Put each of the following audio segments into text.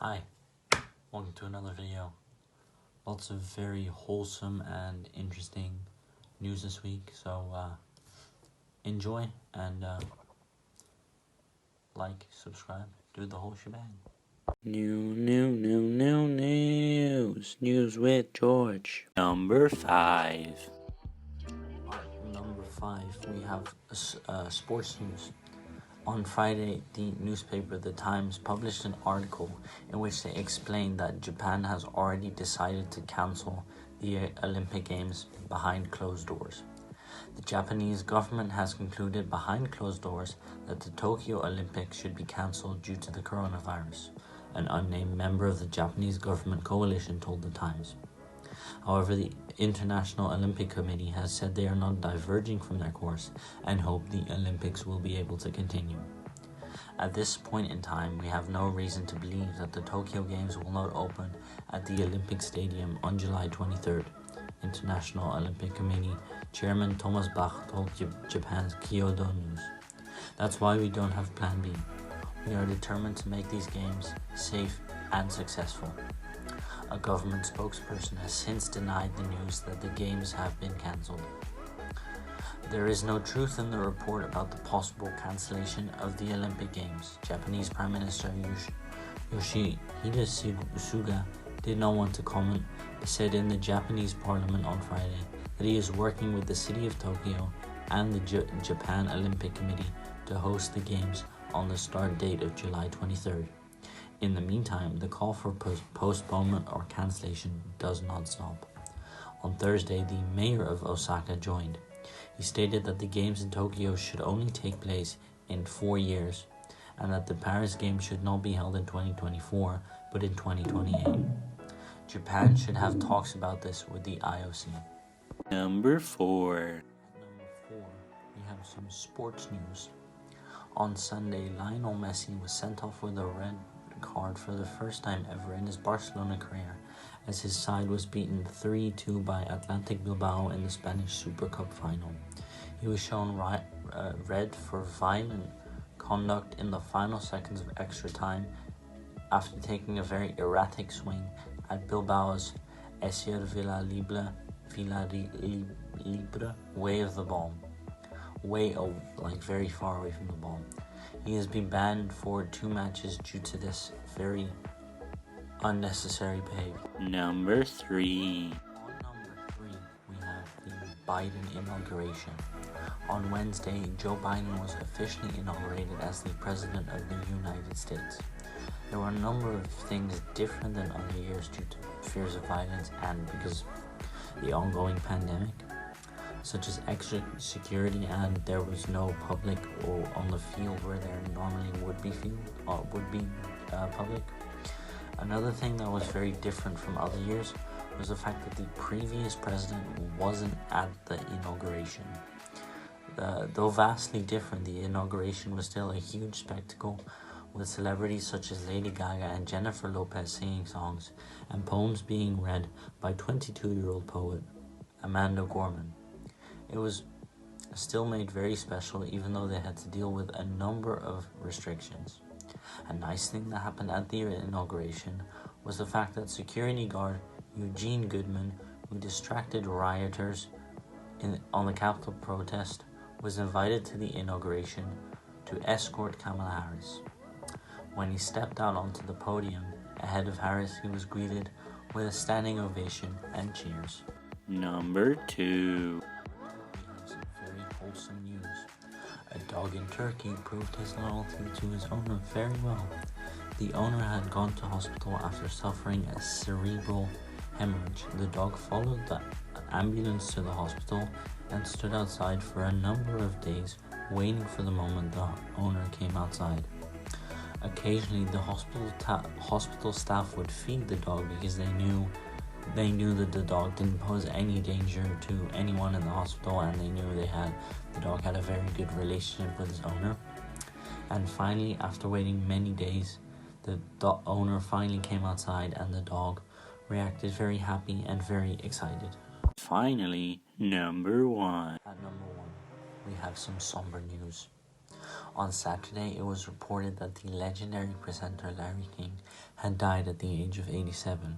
Hi, welcome to another video. Lots of very wholesome and interesting news this week, so enjoy and like, subscribe, do the whole shebang. News with George. Number 5. Number 5, we have sports news. On Friday, the newspaper The Times published an article in which they explained that Japan has already decided to cancel the Olympic Games behind closed doors. The Japanese government has concluded behind closed doors that the Tokyo Olympics should be cancelled due to the coronavirus, an unnamed member of the Japanese government coalition told The Times. However, the International Olympic Committee has said they are not diverging from their course and hope the Olympics will be able to continue. At this point in time, we have no reason to believe that the Tokyo Games will not open at the Olympic Stadium on July 23rd, International Olympic Committee Chairman Thomas Bach told Japan's Kyodo News. That's why we don't have Plan B. We are determined to make these games safe and successful. A government spokesperson has since denied the news that the games have been cancelled. There is no truth in the report about the possible cancellation of the Olympic Games. Japanese Prime Minister Yoshihide Suga did not want to comment, but said in the Japanese parliament on Friday that he is working with the city of Tokyo and the Japan Olympic Committee to host the games on the start date of July 23rd. In the meantime, the call for postponement or cancellation does not stop. On Thursday, the mayor of Osaka joined. He stated that the games in Tokyo should only take place in 4 years, and that the Paris Games should not be held in 2024, but in 2028. Japan should have talks about this with the IOC. Number 4, we have some sports news. On Sunday, Lionel Messi was sent off with a red card for the first time ever in his Barcelona career, as his side was beaten 3-2 by Athletic Bilbao in the Spanish Super Cup final. He was shown red for violent conduct in the final seconds of extra time after taking a very erratic swing at Bilbao's Essier Villalibre way of the ball. Very far away from the ball. He has been banned for 2 matches due to this very unnecessary behavior. Number 3. On number 3, we have the Biden inauguration. On Wednesday, Joe Biden was officially inaugurated as the President of the United States. There were a number of things different than other years due to fears of violence and because of the ongoing pandemic, such as extra security, and there was no public or on the field where there normally would be public. Another thing that was very different from other years was the fact that the previous president wasn't at the inauguration. Though vastly different, the inauguration was still a huge spectacle, with celebrities such as Lady Gaga and Jennifer Lopez singing songs and poems being read by 22-year-old poet Amanda Gorman. It was still made very special, even though they had to deal with a number of restrictions. A nice thing that happened at the inauguration was the fact that security guard Eugene Goodman, who distracted rioters on the Capitol protest, was invited to the inauguration to escort Kamala Harris. When he stepped out onto the podium ahead of Harris, he was greeted with a standing ovation and cheers. Number 2. Wholesome news. A dog in Turkey proved his loyalty to his owner very well. The owner had gone to hospital after suffering a cerebral hemorrhage. The dog followed the ambulance to the hospital and stood outside for a number of days, waiting for the moment the owner came outside. Occasionally, the hospital staff would feed the dog because they knew that the dog didn't pose any danger to anyone in the hospital, and they knew the dog had a very good relationship with his owner. And finally, after waiting many days, the owner finally came outside and the dog reacted very happy and very excited. Finally, number 1. At number 1, we have some somber news. On Saturday, it was reported that the legendary presenter Larry King had died at the age of 87.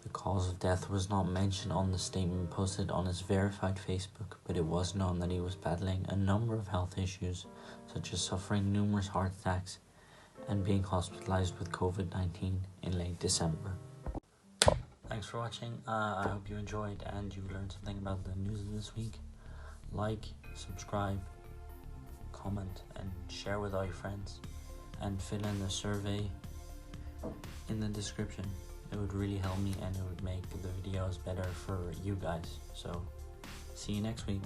The cause of death was not mentioned on the statement posted on his verified Facebook, but it was known that he was battling a number of health issues, such as suffering numerous heart attacks and being hospitalized with COVID-19 in late December. Thanks for watching. I hope you enjoyed and you learned something about the news of this week. Like, subscribe, comment, and share with all your friends. And fill in the survey in the description. It would really help me and it would make the videos better for you guys. So, see you next week.